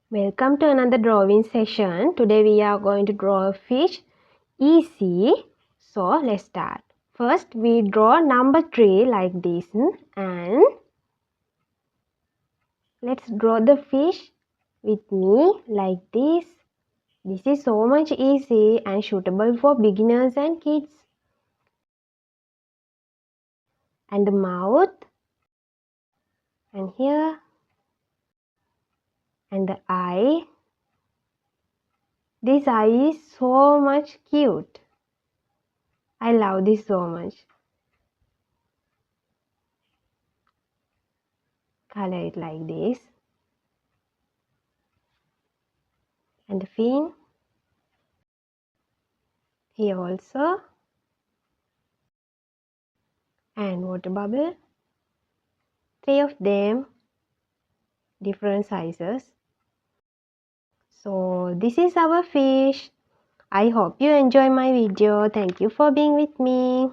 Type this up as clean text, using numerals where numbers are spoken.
Welcome to another drawing session. Today we are going to draw a fish. Easy. So let's start. First we draw number 3 like this and let's draw the fish with me like this. This is so much easy and suitable for beginners and kids. And the mouth and here and the eye. This eye is so much cute. I love this so much. Color it like this. And the fin. Here also. And water bubble. 3 of them. Different sizes. So this is our fish. I hope you enjoy my video. Thank you for being with me.